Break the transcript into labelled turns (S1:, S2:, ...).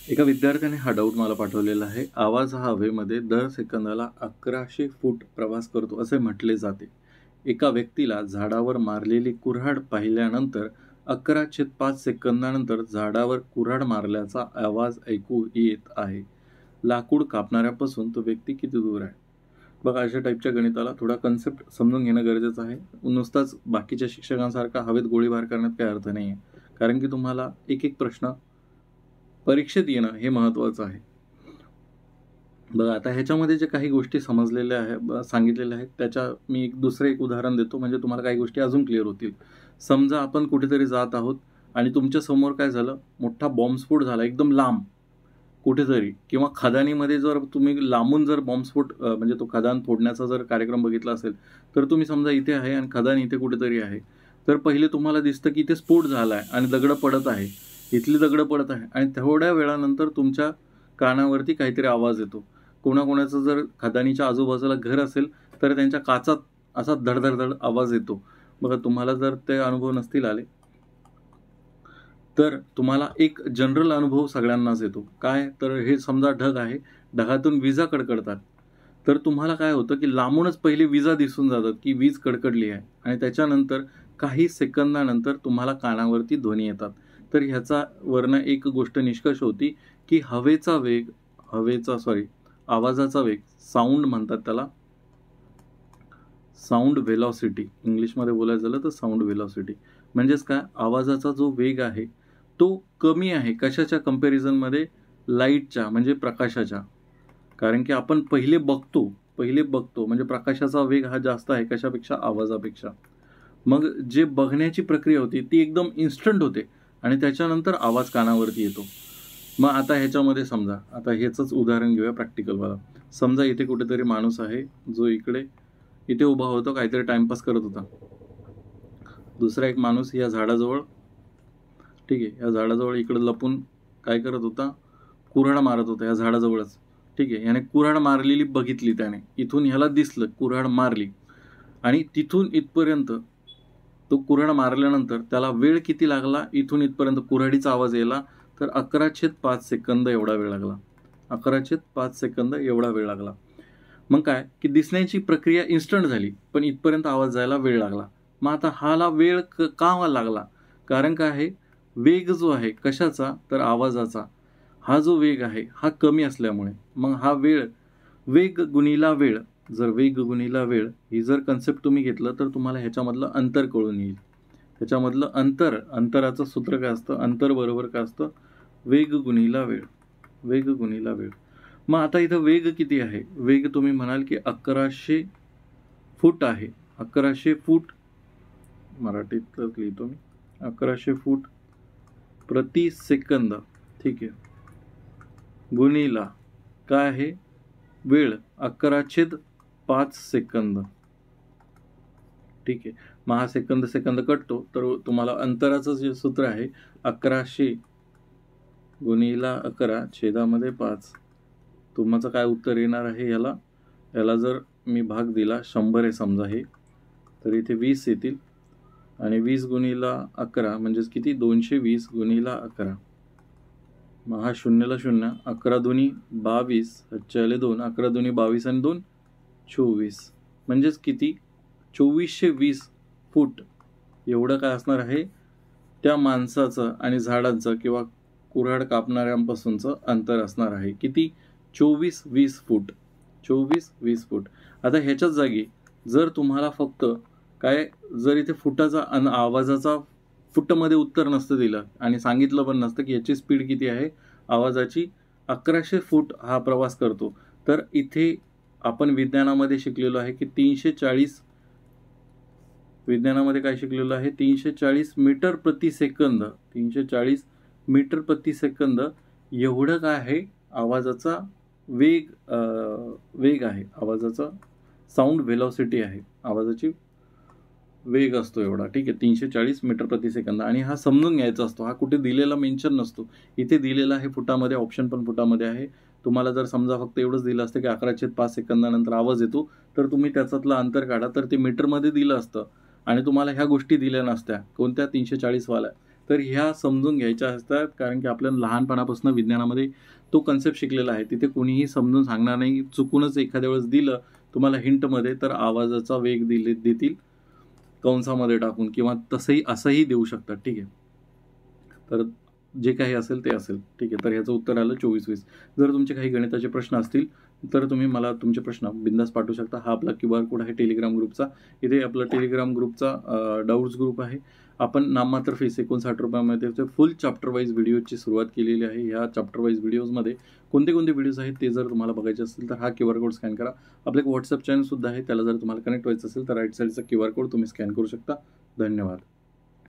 S1: एका विद्यार्थ्याने हा डाऊट मला पाठवलेला आहे. आवाज हा हवेमध्ये दर सेकंदाला 1100 फूट प्रवास करतो असे म्हटले जाते. एका व्यक्तीला झाडावर मारलेली कुऱ्हाड पाहिल्यानंतर 11/5 सेकंदानंतर झाडावर कुऱ्हाड मारल्याचा आवाज ऐकू येत आहे. लाकूड कापणाऱ्यापासून तो व्यक्ती किती दूर आहे? बघा, अशा टाईपच्या गणिताला थोडा कन्सेप्ट समजून घेणं गरजेचं आहे. नुसताच बाकीच्या शिक्षकांसारखा हवेत गोळीबार करण्यात काही अर्थ नाही आहे. कारण की तुम्हाला एक एक प्रश्न परीक्षेत येणं हे महत्त्वाचं आहे. बघा, आता ह्याच्यामध्ये जे काही गोष्टी समजलेल्या आहे सांगितलेल्या आहेत त्याच्या मी एक उदाहरण देतो, म्हणजे तुम्हाला काही गोष्टी अजून क्लिअर होतील. समजा आपण कुठेतरी जात आहोत आणि तुमच्या समोर काय झालं, मोठा बॉम्बस्फोट झाला एकदम लांब कुठेतरी, किंवा खदानीमध्ये जर तुम्ही लांबून जर बॉम्बस्फोट म्हणजे तो खदान फोडण्याचा जर कार्यक्रम बघितला असेल, तर तुम्ही समजा इथे आहे आणि खदान इथे कुठेतरी आहे. तर पहिले तुम्हाला दिसतं की इथे स्फोट झाला आहे आणि दगडं पडत आहे, इथली दगडं पडत आहे, आणि थोड्या वेळानंतर तुमच्या कानावरती काहीतरी आवाज येतो. कोणाकोणाचं जर खदानीच्या आजूबाजूला घर असेल तर त्यांच्या काचात असा धडधडधड आवाज येतो. बघा, तुम्हाला जर ते अनुभव नसतील आले तर तुम्हाला एक जनरल अनुभव सगळ्यांनाच येतो. काय तर, हे समजा ढग आहे, ढगातून विजा कडकडतात. तर तुम्हाला काय होतं की लांबूनच पहिले विजा दिसून जातात की वीज कडकडली आहे, आणि त्याच्यानंतर काही सेकंदानंतर तुम्हाला कानावरती ध्वनी येतात. तर ह्याचा वरनं एक गोष्ट निष्कर्ष होती की आवाजाचा वेग, साऊंड म्हणतात त्याला, साऊंड व्हेलॉसिटी. इंग्लिशमध्ये बोलायचं झालं तर साऊंड व्हेलॉसिटी म्हणजेच काय, आवाजाचा जो वेग आहे तो कमी आहे. कशाच्या कंपॅरिझनमध्ये? लाईटच्या, म्हणजे प्रकाशाच्या. कारण की आपण पहिले बघतो म्हणजे प्रकाशाचा वेग हा जास्त आहे कशापेक्षा? आवाजापेक्षा. मग जे बघण्याची प्रक्रिया होती ती एकदम इन्स्टंट होते आणि त्याच्यानंतर आवाज कानावरती येतो. मग आता ह्याच्यामध्ये समजा, आता ह्याचंच उदाहरण घेऊया प्रॅक्टिकलवाला. समजा इथे कुठेतरी माणूस आहे जो इथे उभा होतो, काहीतरी टाइमपास करत होता. दुसरा एक माणूस या झाडाजवळ, ठीक आहे, या झाडाजवळ इकडे लपून काय करत होता? कुऱ्हाड मारत होता या झाडाजवळच. ठीक आहे, याने कुऱ्हाड मारलेली बघितली त्याने, इथून ह्याला दिसलं कुऱ्हाड मारली, आणि तिथून इथपर्यंत तो कुऱ्हाड मारल्यानंतर त्याला वेळ किती लागला इथून इथपर्यंत कुऱ्हाडीचा आवाज यायला? तर 11/5 सेकंद एवढा वेळ लागला. 11/5 सेकंद एवढा वेळ लागला. मग काय की दिसण्याची प्रक्रिया इन्स्टंट झाली, पण इथपर्यंत आवाज जायला वेळ लागला. मग आता हाला वेळ का लागला? कारण काय आहे, वेग जो आहे कशाचा? तर आवाजाचा. हा जो वेग आहे हा कमी असल्यामुळे, मग हा वेग गुणिला वेळ, जर वेग गुणिला वेळ ही जर कन्सेप्ट तुम्ही घेतलं तर तुम्हाला ह्याच्यामधलं अंतर कळून येईल. ह्याच्यामधलं अंतराचं सूत्र काय असतं? अंतर बरोबर काय असतं? वेग गुणिला वेळ. वेग गुणिला वेळ. मग आता इथं वेग किती आहे? वेग तुम्ही म्हणाल की 1100 फूट आहे. 1100 फूट मराठीतच लिहितो मी, 1100 फूट प्रति सेकंद. ठीक आहे, गुणिला काय आहे? वेळ 11/5 सेकंद. ठीक आहे, मग हा सेकंद कटतो, तर तुम्हाला अंतराचं जे सूत्र आहे 1100 गुणिला 11 छेदामध्ये 5. तुमचं काय उत्तर येणार आहे? याला जर मी भाग दिला, 100 आहे समजा हे, तर इथे 20 येतील, आणि 20 गुणिला 11 म्हणजेच किती? 220 गुणिला 11. मग हा शून्यला शून्य, 11 दुनी 22, 2 11 दुनी 22 आणि 2 24, म्हणजेच किती? 2420 फूट एवढं काय असणार आहे त्या माणसाचं आणि झाडांचं किंवा कुऱ्हाड कापणाऱ्यांपासूनचं अंतर असणार आहे. किती? 2420 फूट. 2420 फूट. आता ह्याच्याच जागी जर तुम्हाला फक्त काय, जर इथे फुटाचा आवाजाचा फुटमध्ये उत्तर नसतं दिलं आणि सांगितलं पण नसतं की याची स्पीड किती आहे आवाजाची, 1100 फूट हा प्रवास करतो, तर इथे आपण विज्ञानामध्ये शिकलेलो आहे की 340, विज्ञानामध्ये काय शिकलेलं आहे? 340 मीटर प्रति सेकंद. 340 मीटर प्रति सेकंद एवढं काय आहे आवाजाचा वेग आहे, आवाजाचा साऊंड व्हेलॉसिटी आहे, आवाजाची वेग असतो एवढा. ठीक आहे, 340 मीटर प्रति सेकंद. आणि हा समजून घ्यायचा असतो, हा कुठे दिलेला मेन्शन नसतो. इथे दिलेला आहे फुटामध्ये, ऑप्शन पण फुटामध्ये आहे. तुम्हाला जर समजा फक्त एवढंच दिलं असतं की 11/5 सेकंदानंतर आवाज येतो, तर तुम्ही त्याच्यातलं अंतर काढा, तर ते मीटरमध्ये दिलं असतं आणि तुम्हाला ह्या गोष्टी दिल्या नसत्या. कोणत्या? 340 वाल्या. तर ह्या समजून घ्यायच्या असतात, कारण की आपल्याला लहानपणापासून विज्ञानामध्ये तो कन्सेप्ट शिकलेला आहे. तिथे कोणीही समजून सांगणार नाही. चुकूनच एखाद्या वेळेस दिलं तुम्हाला हिंटमध्ये, तर आवाजाचा वेग देतील कंसामध्ये टाकून, किंवा तसंही असंही देऊ शकतात. ठीक आहे. तर जे काही असेल ते असेल. ठीक आहे. तर ह्याचं उत्तर आलं 24-20. जर तुमचे काही गणिताचे प्रश्न असतील तर तुम्ही मला तुमचे प्रश्न बिंदास पाठवू शकता. हा आपला QR कोड आहे टेलिग्राम ग्रुपचा. इथे आपला टेलिग्राम ग्रुपचा डाऊट्स ग्रुप आहे. आपण नाममात्र फीस ₹59 फुल चॅप्टर वाईज व्हिडिओची सुरुवात केलेली आहे. ह्या चॅप्टर वाईज व्हिडिओजमध्ये कोणते व्हिडिओज आहेत ते जर तुम्हाला बघायचे असतील तर हा QR कोड स्कॅन करा. आपलं एक WhatsApp चॅनल सुद्धा आहे. त्याला जर तुम्हाला कनेक्ट व्हायचं असेल तर राईट साईडचा QR कोड तुम्ही स्कॅन करू शकता. धन्यवाद.